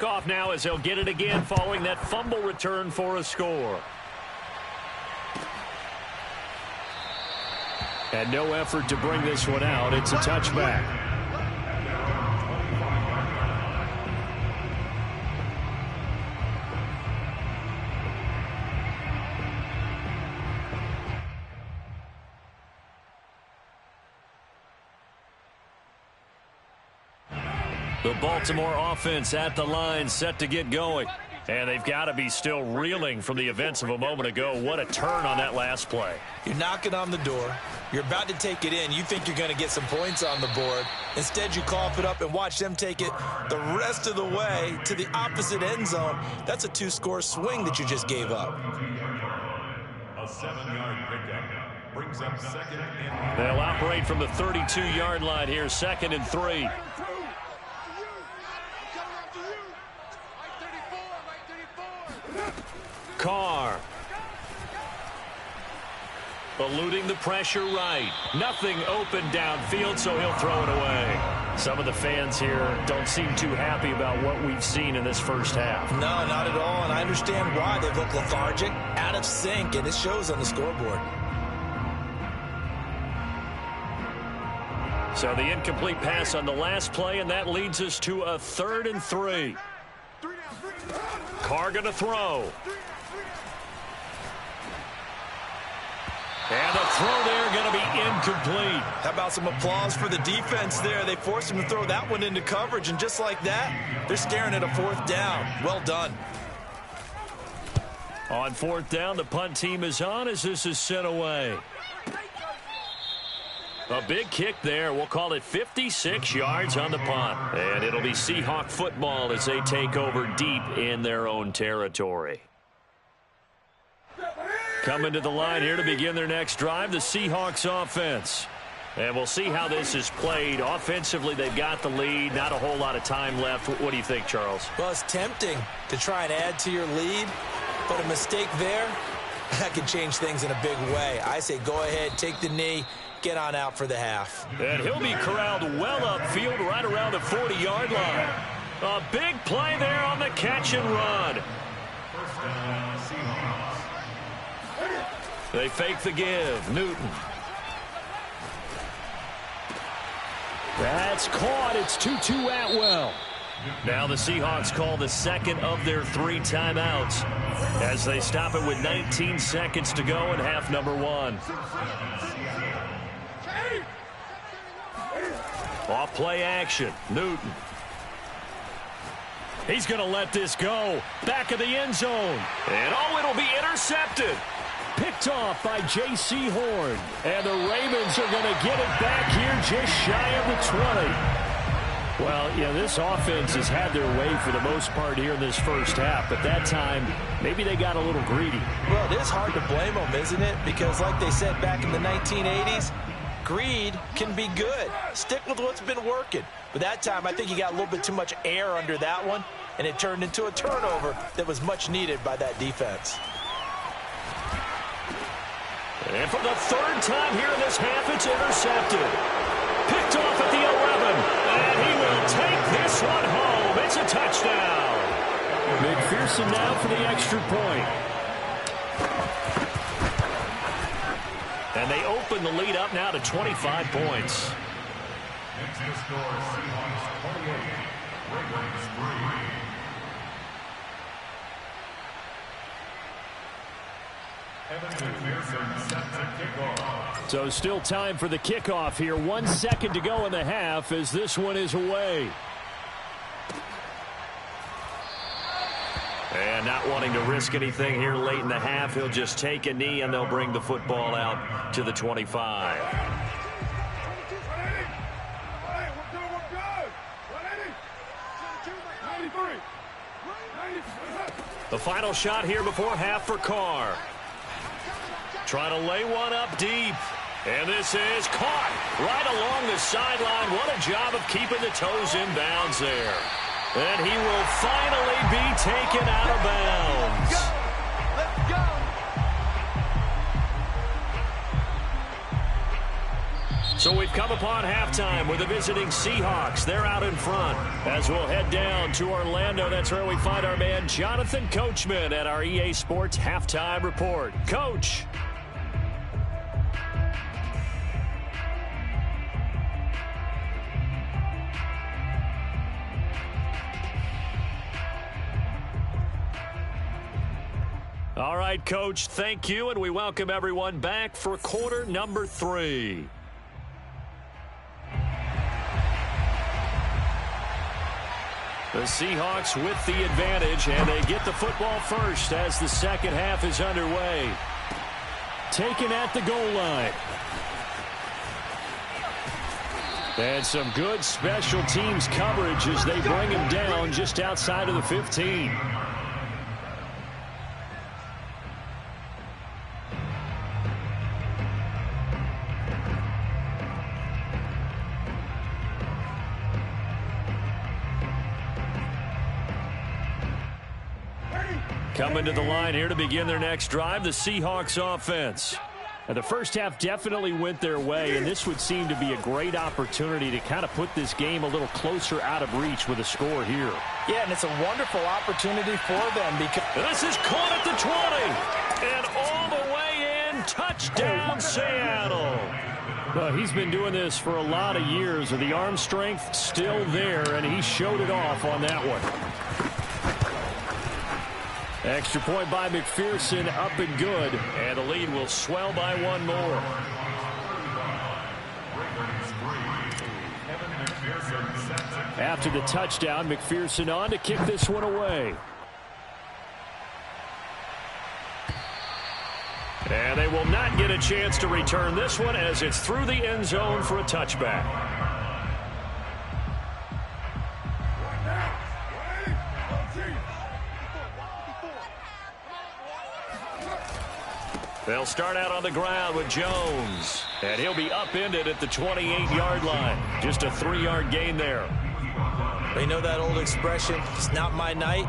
kickoff now as they'll get it again following that fumble return for a score. And no effort to bring this one out. It's a touchback. The Baltimore offense at the line, set to get going. And they've got to be still reeling from the events of a moment ago. What a turn on that last play. You're knocking on the door. You're about to take it in. You think you're going to get some points on the board. Instead, you cough it up and watch them take it the rest of the way to the opposite end zone. That's a 2-score swing that you just gave up. A 7-yard pickup brings up second and... They'll operate from the 32-yard line here, 2nd and 3. Carr. Eluding the pressure right. Nothing open downfield, so he'll throw it away. Some of the fans here don't seem too happy about what we've seen in this first half. No, not at all, and I understand why. They look lethargic, out of sync, and it shows on the scoreboard. So the incomplete pass on the last play, and that leads us to a 3rd and 3. Carr going to throw. And the throw there going to be incomplete. How about some applause for the defense there? They forced him to throw that one into coverage, and just like that, they're staring at a 4th down. Well done. On 4th down, the punt team is on as this is sent away. A big kick there. We'll call it 56 yards on the punt. And it'll be Seahawk football as they take over deep in their own territory. Coming to the line here to begin their next drive, the Seahawks offense. And we'll see how this is played. Offensively, they've got the lead. Not a whole lot of time left. What do you think, Charles? Well, it's tempting to try and add to your lead, but a mistake there, that could change things in a big way. I say go ahead, take the knee, get on out for the half. And he'll be corralled well upfield right around the 40-yard line. A big play there on the catch and run. First down, Seahawks. They fake the give. Newton. That's caught. It's 2-2 Atwell. Now the Seahawks call the 2nd of their 3 timeouts as they stop it with 19 seconds to go in half number 1. Off play action. Newton. He's going to let this go. Back of the end zone. And it'll be intercepted. Picked off by J.C. Horn. And the Ravens are going to get it back here just shy of the 20. Well, this offense has had their way for the most part here in this first half. But that time, maybe they got a little greedy. Well, it is hard to blame them, isn't it? Because like they said back in the 1980s, greed can be good. Stick with what's been working. But that time, I think you got a little bit too much air under that one, and it turned into a turnover that was much needed by that defense. And for the 3rd time here in this half, it's intercepted. Picked off at the 11, and he will take this one home. It's a touchdown. McPherson now for the extra point. And they open the lead up now to 25 points. Next to score, Seahawks 28, Ravens 3. Evan McPherson set to kick off. So still time for the kickoff here. 1 second to go in the half as this one is away. And not wanting to risk anything here late in the half, he'll just take a knee and they'll bring the football out to the 25. The final shot here before half for Carr. Trying to lay one up deep. And this is caught right along the sideline. What a job of keeping the toes in bounds there. And he will finally be taken out of bounds. Let's go. So So we've come upon halftime with the visiting Seahawks. They're out in front. As we'll head down to Orlando, that's where we find our man Jonathan Coachman at our EA Sports Halftime Report. Coach. All right, Coach, thank you, and we welcome everyone back for quarter number 3. The Seahawks with the advantage, and they get the football first as the second half is underway. Taken at the goal line. And some good special teams coverage as they bring him down just outside of the 15. Coming to the line here to begin their next drive, the Seahawks offense. And the first half definitely went their way, and this would seem to be a great opportunity to kind of put this game a little closer out of reach with a score here. Yeah, and it's a wonderful opportunity for them because this is caught at the 20, and all the way in, touchdown Seattle. Well, he's been doing this for a lot of years, and the arm strength still there, and he showed it off on that one. Extra point by McPherson, up and good. And the lead will swell by one more. After the touchdown, McPherson on to kick this one away. And they will not get a chance to return this one as it's through the end zone for a touchback. They'll start out on the ground with Jones. And he'll be upended at the 28-yard line. Just a 3-yard gain there. You know that old expression, it's not my night?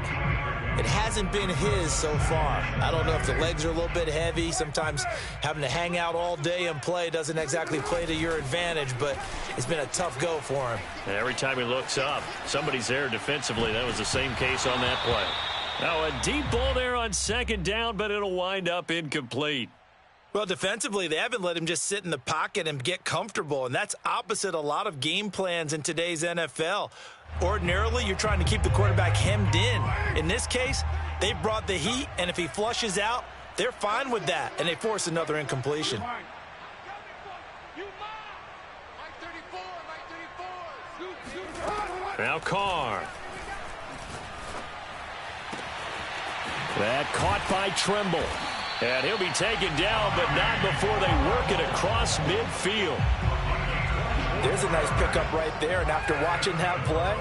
It hasn't been his so far. I don't know if the legs are a little bit heavy. Sometimes having to hang out all day and play doesn't exactly play to your advantage, but it's been a tough go for him. And every time he looks up, somebody's there defensively. That was the same case on that play. Now a deep ball there on second down, but it'll wind up incomplete. Well, defensively, they haven't let him just sit in the pocket and get comfortable, and that's opposite a lot of game plans in today's NFL. Ordinarily, you're trying to keep the quarterback hemmed in. In this case, they brought the heat, and if he flushes out, they're fine with that, and they force another incompletion. Now Carr. That caught by Trimble. And he'll be taken down, but not before they work it across midfield. There's a nice pickup right there, and after watching that play,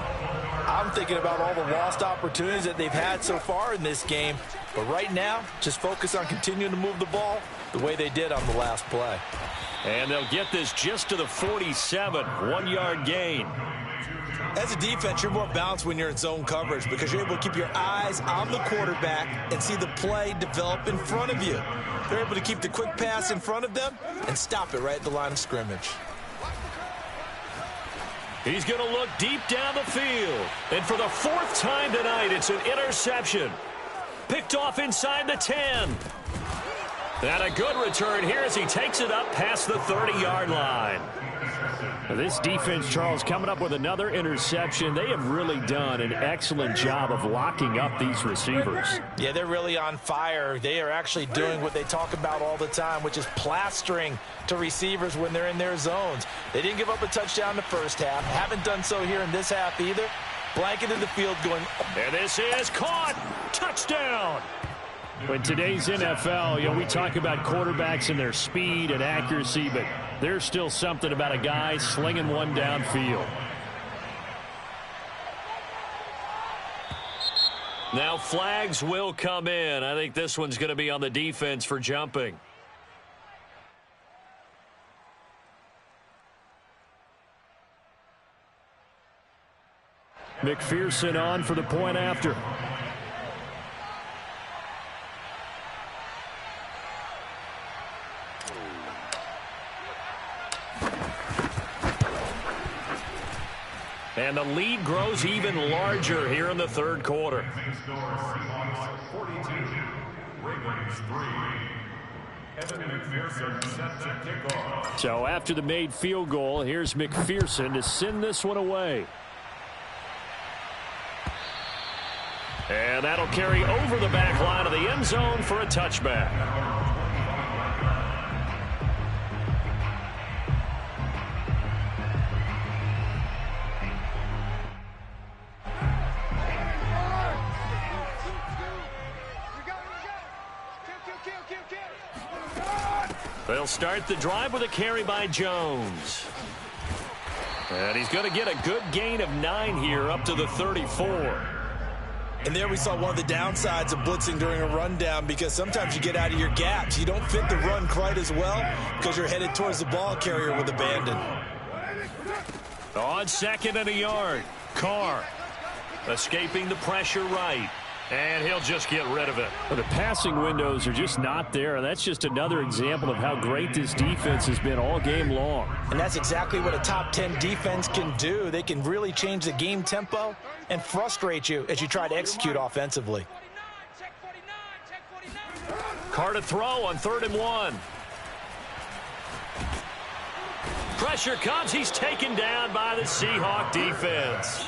I'm thinking about all the lost opportunities that they've had so far in this game. But right now, just focus on continuing to move the ball the way they did on the last play. And they'll get this just to the 47, 1-yard gain. As a defense, you're more balanced when you're in zone coverage because you're able to keep your eyes on the quarterback and see the play develop in front of you. They're able to keep the quick pass in front of them and stop it right at the line of scrimmage. He's going to look deep down the field. And for the 4th time tonight, it's an interception. Picked off inside the 10. And a good return here as he takes it up past the 30-yard line. This defense, Charles, coming up with another interception. They have really done an excellent job of locking up these receivers. Yeah, they're really on fire. They are actually doing what they talk about all the time, which is plastering to receivers when they're in their zones. They didn't give up a touchdown in the first half. Haven't done so here in this half either. Blanketed the field going. And this is caught. Touchdown. In today's NFL, we talk about quarterbacks and their speed and accuracy, but there's still something about a guy slinging one downfield. Now flags will come in. I think this one's going to be on the defense for jumping. McPherson on for the point after. And the lead grows even larger here in the third quarter. Seahawks 42, Ravens 3. Evan McPherson set to kick off. So after the made field goal, here's McPherson to send this one away. And that'll carry over the back line of the end zone for a touchback. They'll start the drive with a carry by Jones. And he's going to get a good gain of 9 here up to the 34. And there we saw one of the downsides of blitzing during a rundown, because sometimes you get out of your gaps. You don't fit the run quite as well because you're headed towards the ball carrier with abandon. On 2nd and a yard, Carr escaping the pressure right. And he'll just get rid of it. Well, the passing windows are just not there. And that's just another example of how great this defense has been all game long. And that's exactly what a top 10 defense can do. They can really change the game tempo and frustrate you as you try to execute offensively. Carr to throw on 3rd and 1. Pressure comes. He's taken down by the Seahawk defense.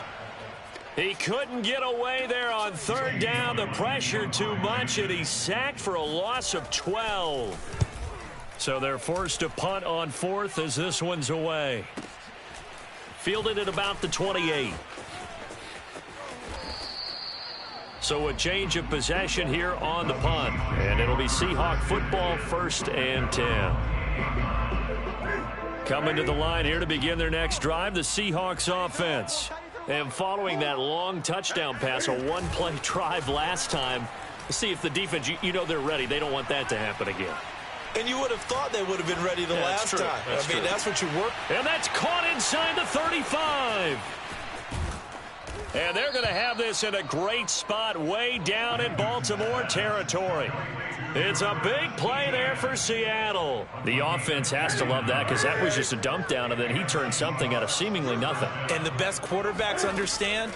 He couldn't get away there on 3rd down. The pressure too much, and he's sacked for a loss of 12. So they're forced to punt on 4th as this one's away. Fielded at about the 28. So a change of possession here on the punt. And it'll be Seahawk football, 1st and 10. Coming to the line here to begin their next drive, the Seahawks offense. And following that long touchdown pass, a one-play drive last time, see if the defense, you know they're ready. They don't want that to happen again. And you would have thought they would have been ready the last time. I mean, that's what you work. And that's caught inside the 35. And they're going to have this in a great spot way down in Baltimore territory. It's a big play there for Seattle. The offense has to love that, because that was just a dump down, and then he turned something out of seemingly nothing. And the best quarterbacks understand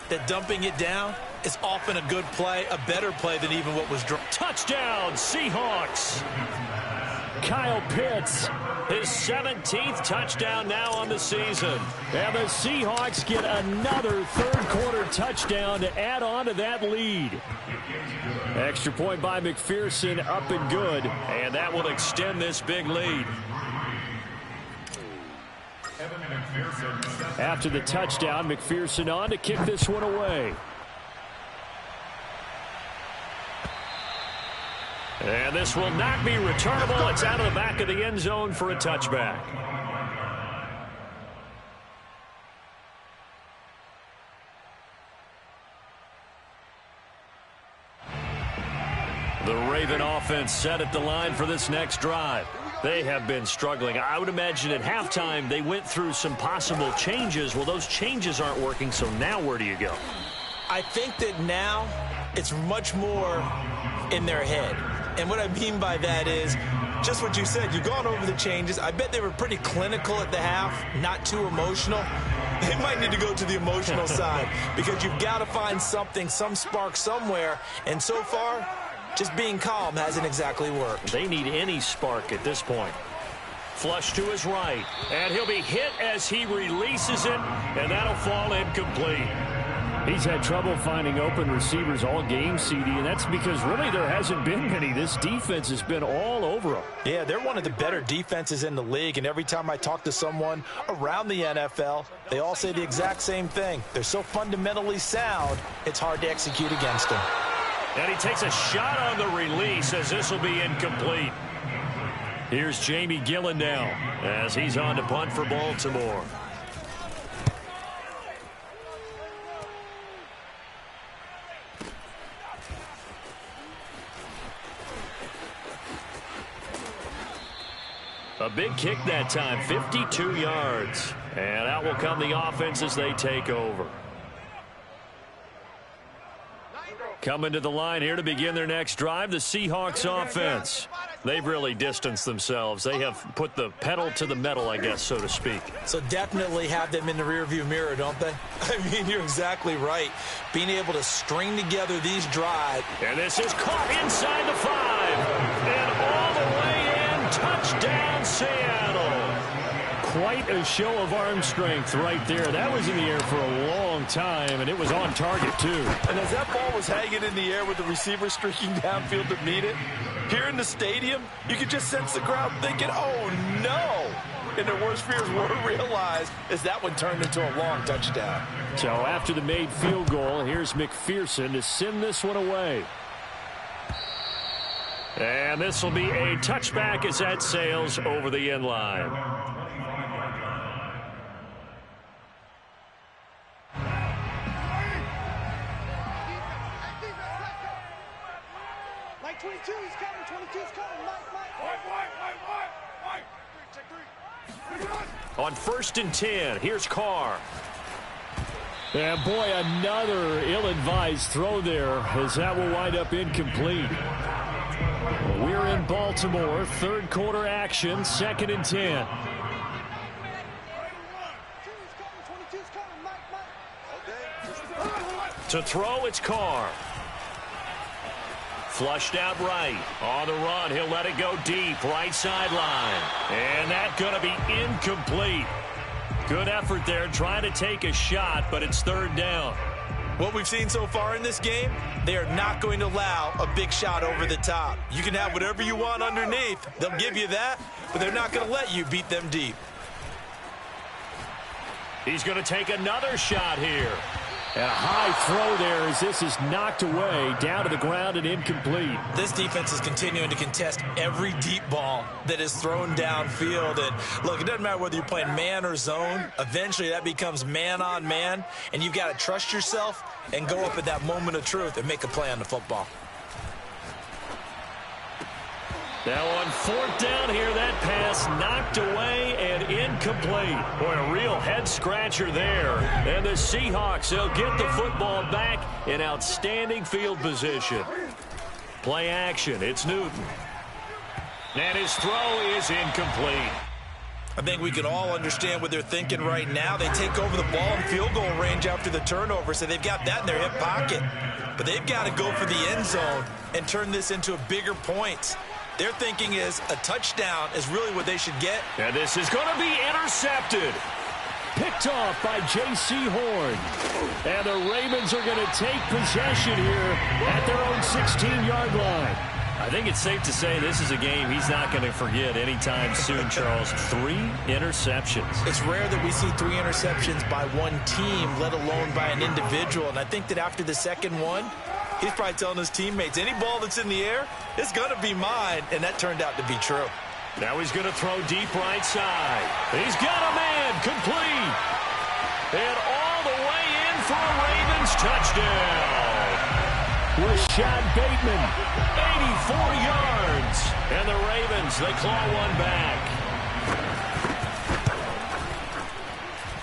that dumping it down is often a good play, a better play than even what was drawn. Touchdown, Seahawks. Kyle Pitts, his 17th touchdown now on the season. And the Seahawks get another third-quarter touchdown to add on to that lead. Extra point by McPherson, up and good. And that will extend this big lead. After the touchdown, McPherson on to kick this one away. And this will not be returnable. It's out of the back of the end zone for a touchback. The Raven offense set at the line for this next drive. They have been struggling. I would imagine at halftime they went through some possible changes. Well, those changes aren't working, so now where do you go? I think that now it's much more in their head. And what I mean by that is just what you said. You've gone over the changes. I bet they were pretty clinical at the half, not too emotional. They might need to go to the emotional side, because you've got to find something, some spark somewhere. And so far, just being calm hasn't exactly worked. They need any spark at this point. Flush to his right. And he'll be hit as he releases it, and that'll fall incomplete. He's had trouble finding open receivers all game, CD, and that's because really there hasn't been many. This defense has been all over them. Yeah, they're one of the better defenses in the league, and every time I talk to someone around the NFL, they all say the exact same thing. They're so fundamentally sound, it's hard to execute against them. And he takes a shot on the release as this will be incomplete. Here's Jamie Gillen now as he's on to punt for Baltimore. A big kick that time, 52 yards. And out will come the offense as they take over. Coming to the line here to begin their next drive, the Seahawks offense. They've really distanced themselves. They have put the pedal to the metal, I guess, so to speak. So definitely have them in the rearview mirror, don't they? I mean, you're exactly right. Being able to string together these drives. And this is caught inside the 5. And all the way in. Touchdown, Seattle. Quite a show of arm strength right there. That was in the air for a long time, and it was on target, too. And as that ball was hanging in the air with the receiver streaking downfield to meet it, here in the stadium, you could just sense the crowd thinking, oh, no. And their worst fears were realized as that one turned into a long touchdown. So after the made field goal, here's McPherson to send this one away. And this will be a touchback as that sails over the end line. Mike 22, he's coming. 22's coming. Mike. On 1st and 10, here's Carr. And boy, another ill-advised throw there, as that will wind up incomplete. We're in Baltimore, 3rd quarter action, 2nd and 10. 22's coming. Mike. To throw, it's Carr. Flushed out right. On the run, he'll let it go deep. Right sideline. And that's going to be incomplete. Good effort there, trying to take a shot, but it's 3rd down. What we've seen so far in this game, they are not going to allow a big shot over the top. You can have whatever you want underneath. They'll give you that, but they're not going to let you beat them deep. He's going to take another shot here. And a high throw there as this is knocked away, down to the ground and incomplete. This defense is continuing to contest every deep ball that is thrown downfield. And look, it doesn't matter whether you're playing man or zone. Eventually that becomes man on man, and you've got to trust yourself and go up at that moment of truth and make a play on the football. Now on 4th down here, that pass knocked away and incomplete. Boy, a real head-scratcher there. And the Seahawks, they'll get the football back in outstanding field position. Play action, it's Newton. And his throw is incomplete. I think we can all understand what they're thinking right now. They take over the ball in field goal range after the turnover, so they've got that in their hip pocket. But they've got to go for the end zone and turn this into a bigger point. Their thinking is a touchdown is really what they should get. And this is going to be intercepted. Picked off by J.C. Horn. And the Ravens are going to take possession here at their own 16-yard line. I think it's safe to say this is a game he's not going to forget anytime soon, Charles. 3 interceptions. It's rare that we see 3 interceptions by one team, let alone by an individual. And I think that after the second one, he's probably telling his teammates, any ball that's in the air, it's going to be mine. And that turned out to be true. Now he's going to throw deep right side. He's got a man complete. And all the way in for a Ravens touchdown. Rashad Bateman, 84 yards. And the Ravens, they claw one back.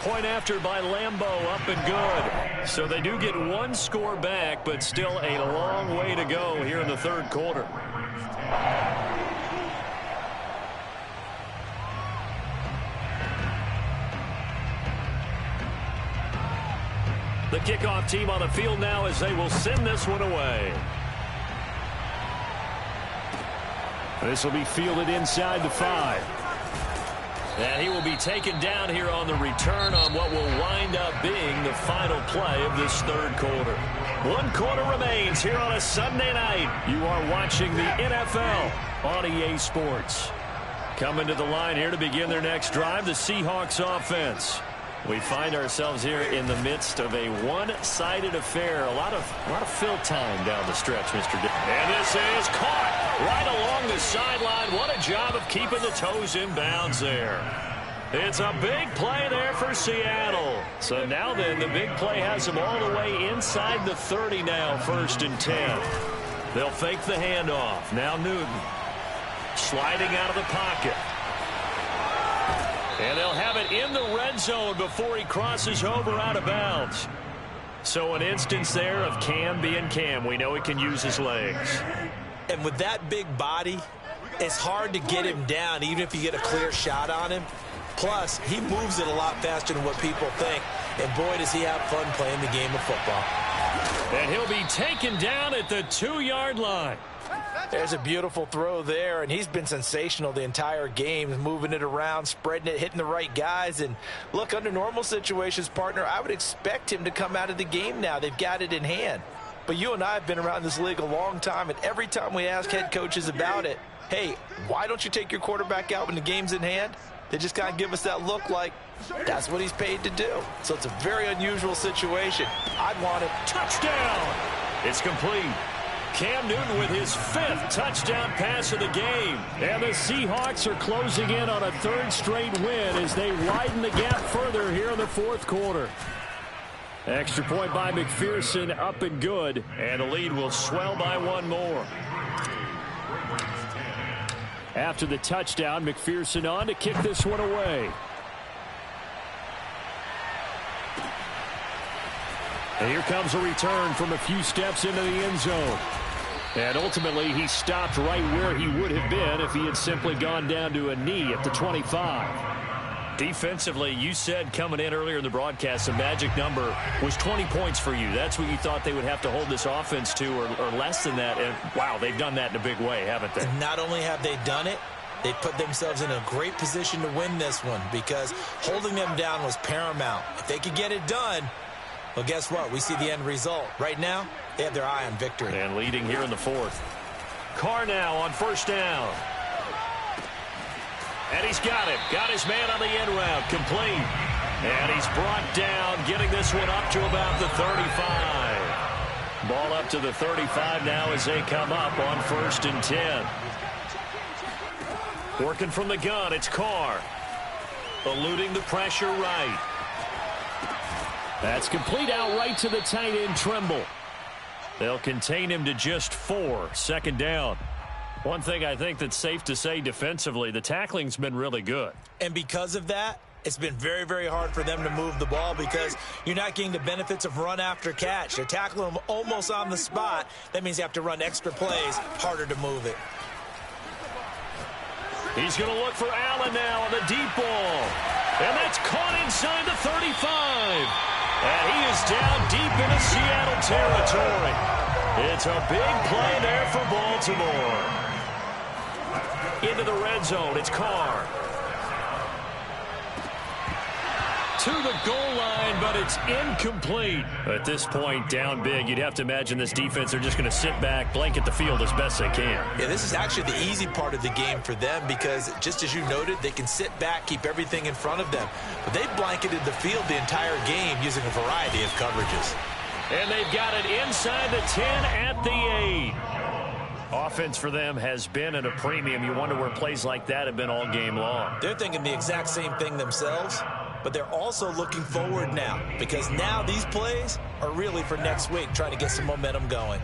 Point after by Lambeau, up and good. So they do get one score back, but still a long way to go here in the 3rd quarter. The kickoff team on the field now as they will send this one away. This will be fielded inside the 5. And he will be taken down here on the return on what will wind up being the final play of this 3rd quarter. 1 quarter remains here on a Sunday night. You are watching the NFL on EA Sports. Coming to the line here to begin their next drive, the Seahawks offense. We find ourselves here in the midst of a one-sided affair. A lot of fill time down the stretch, Mr. Dick. And this is caught right along the sideline. What a job of keeping the toes in bounds there. It's a big play there for Seattle. So now then, the big play has them all the way inside the 30 now, 1st and 10. They'll fake the handoff. Now Newton sliding out of the pocket. And they'll have it in the red zone before he crosses over out of bounds. So an instance there of Cam being Cam. We know he can use his legs. And with that big body, It's hard to get him down, even if you get a clear shot on him. Plus, he moves it a lot faster than what people think. And boy, does he have fun playing the game of football. And he'll be taken down at the 2-yard line. There's a beautiful throw there, and he's been sensational the entire game, moving it around, spreading it, hitting the right guys. And look, under normal situations, partner, I would expect him to come out of the game now. They've got it in hand. But you and I have been around this league a long time, and every time we ask head coaches about it, hey, why don't you take your quarterback out when the game's in hand? They just kind of give us that look like that's what he's paid to do. So it's a very unusual situation. I'd want him. Touchdown! It's complete. Cam Newton with his 5th touchdown pass of the game. And the Seahawks are closing in on a 3rd straight win as they widen the gap further here in the 4th quarter. Extra point by McPherson, up and good. And the lead will swell by 1 more. After the touchdown, McPherson on to kick this one away. And here comes a return from a few steps into the end zone. And ultimately, he stopped right where he would have been if he had simply gone down to a knee at the 25. Defensively, you said coming in earlier in the broadcast, the magic number was 20 points for you. That's what you thought they would have to hold this offense to, or less than that. And, wow, they've done that in a big way, haven't they? And not only have they done it, they put themselves in a great position to win this one because holding them down was paramount. If they could get it done, well, guess what? We see the end result. Right now, they have their eye on victory. And leading here in the 4th. Carr now on 1st down. And he's got it. Got his man on the end route. Complete. And he's brought down, getting this one up to about the 35. Ball up to the 35 now as they come up on 1st and 10. Working from the gun, it's Carr. Eluding the pressure right. That's complete out right to the tight end, Trimble. They'll contain him to just 4. 2nd down. One thing I think that's safe to say defensively, the tackling's been really good. And because of that, it's been very, very hard for them to move the ball because you're not getting the benefits of run after catch. They're tackling them almost on the spot. That means you have to run extra plays, harder to move it. He's going to look for Allen now on the deep ball. And that's caught inside the 35. And he is down deep into Seattle territory. It's a big play there for Baltimore. Into the red zone, it's Carr. To the goal line, but it's incomplete. At this point, down big, you'd have to imagine this defense are just going to sit back, blanket the field as best they can. Yeah, this is actually the easy part of the game for them because, just as you noted, they can sit back, keep everything in front of them. But they've blanketed the field the entire game using a variety of coverages. And they've got it inside the 10 at the 8. Offense for them has been at a premium. You wonder where plays like that have been all game long. They're thinking the exact same thing themselves, but they're also looking forward now because now these plays are really for next week, trying to get some momentum going.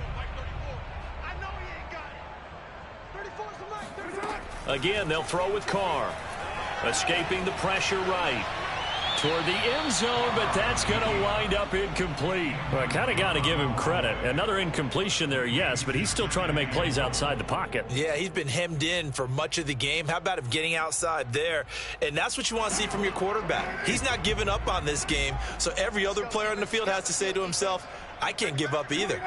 Again, they'll throw with Carr. Escaping the pressure right. Toward the end zone, but that's going to wind up incomplete. Well, I kind of got to give him credit. Another incompletion there, yes, but he's still trying to make plays outside the pocket. Yeah, he's been hemmed in for much of the game. How about him getting outside there? And that's what you want to see from your quarterback. He's not giving up on this game, so every other player on the field has to say to himself, I can't give up either.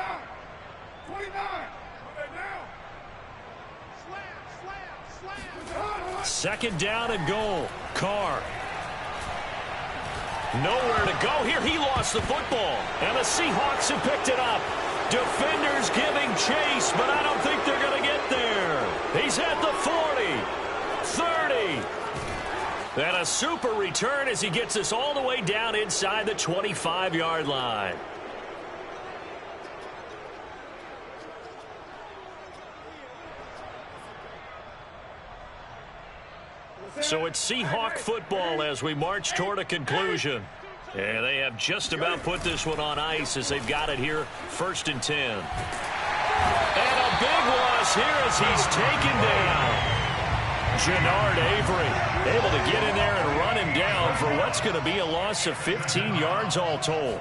2nd down and goal. Carr. Nowhere to go here. He lost the football. And the Seahawks have picked it up. Defenders giving chase, but I don't think they're going to get there. He's at the 40. 30. And a super return as he gets us all the way down inside the 25-yard line. So it's Seahawk football as we march toward a conclusion. And they have just about put this one on ice as they've got it here, 1st and 10. And a big loss here as he's taken down. Jannard Avery able to get in there and run him down for what's going to be a loss of 15 yards all told.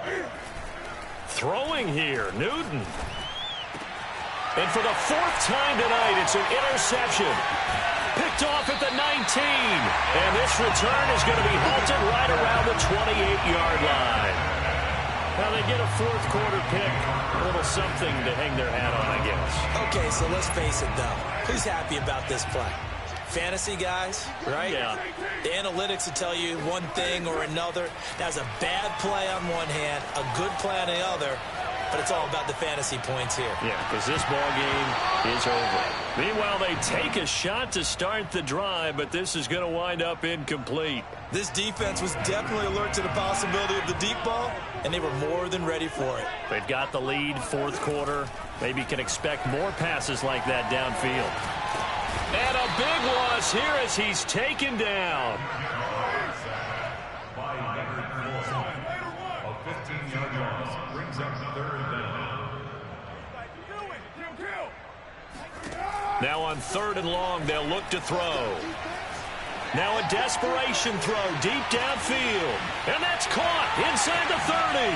Throwing here, Newton. And for the fourth time tonight, it's an interception. Picked off at the 19. And this return is going to be halted right around the 28-yard line. Now they get a fourth quarter pick. A little something to hang their hat on, I guess. Okay, so let's face it, though. Who's happy about this play? Fantasy guys, right? Yeah. The analytics will tell you one thing or another. That's a bad play on one hand, a good play on the other. But it's all about the fantasy points here. Yeah, because this ball game is over. Meanwhile, they take a shot to start the drive, but this is going to wind up incomplete. This defense was definitely alert to the possibility of the deep ball, and they were more than ready for it. They've got the lead, fourth quarter. Maybe can expect more passes like that downfield. And a big loss here as he's taken down. A 15-yard loss brings up third down. Now on 3rd and long, they'll look to throw. Now a desperation throw deep downfield. And that's caught inside the 30.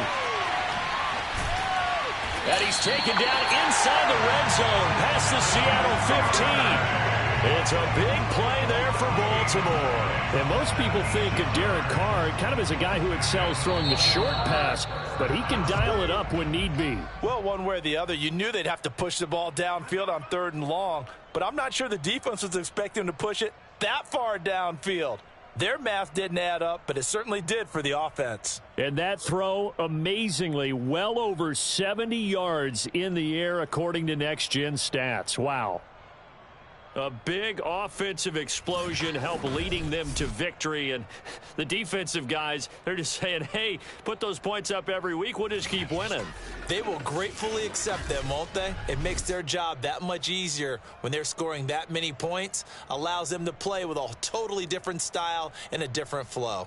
And he's taken down inside the red zone past the Seattle 15. It's a big play there for Baltimore. And most people think of Derek Carr kind of as a guy who excels throwing the short pass, but he can dial it up when need be. Well, one way or the other, you knew they'd have to push the ball downfield on 3rd and long, but I'm not sure the defense was expecting to push it that far downfield. Their math didn't add up, but it certainly did for the offense. And that throw, amazingly, well over 70 yards in the air, according to Next Gen Stats. Wow. A big offensive explosion helped leading them to victory. And the defensive guys, they're just saying, hey, put those points up every week. We'll just keep winning. They will gratefully accept them, won't they? It makes their job that much easier when they're scoring that many points. Allows them to play with a totally different style and a different flow.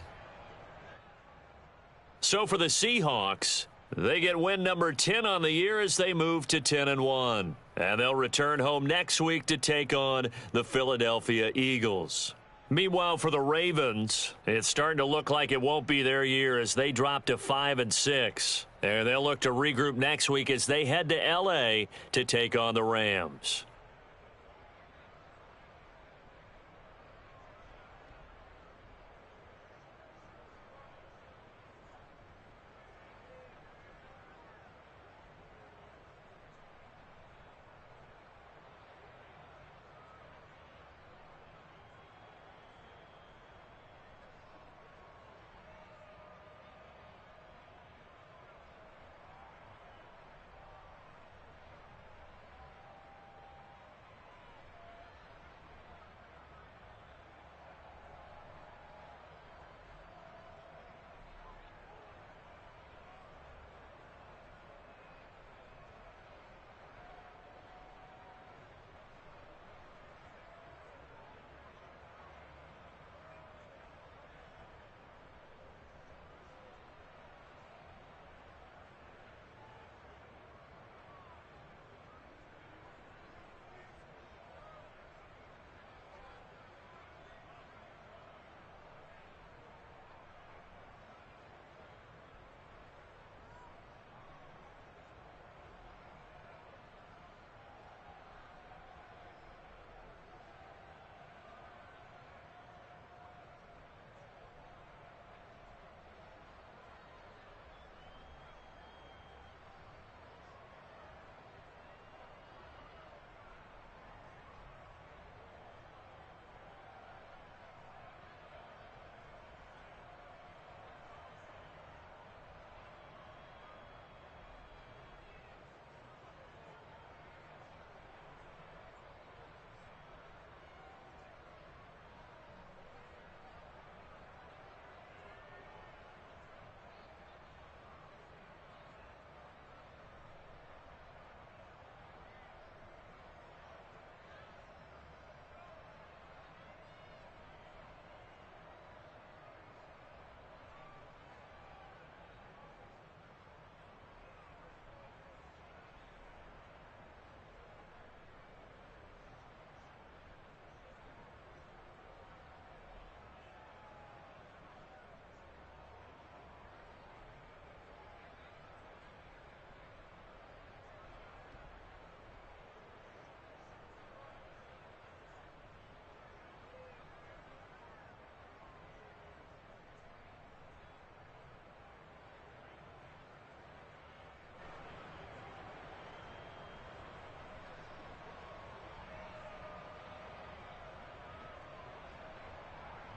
So for the Seahawks, they get win number 10 on the year as they move to 10-1. And they'll return home next week to take on the Philadelphia Eagles. Meanwhile, for the Ravens, it's starting to look like it won't be their year as they drop to 5-6. And they'll look to regroup next week as they head to L.A. to take on the Rams.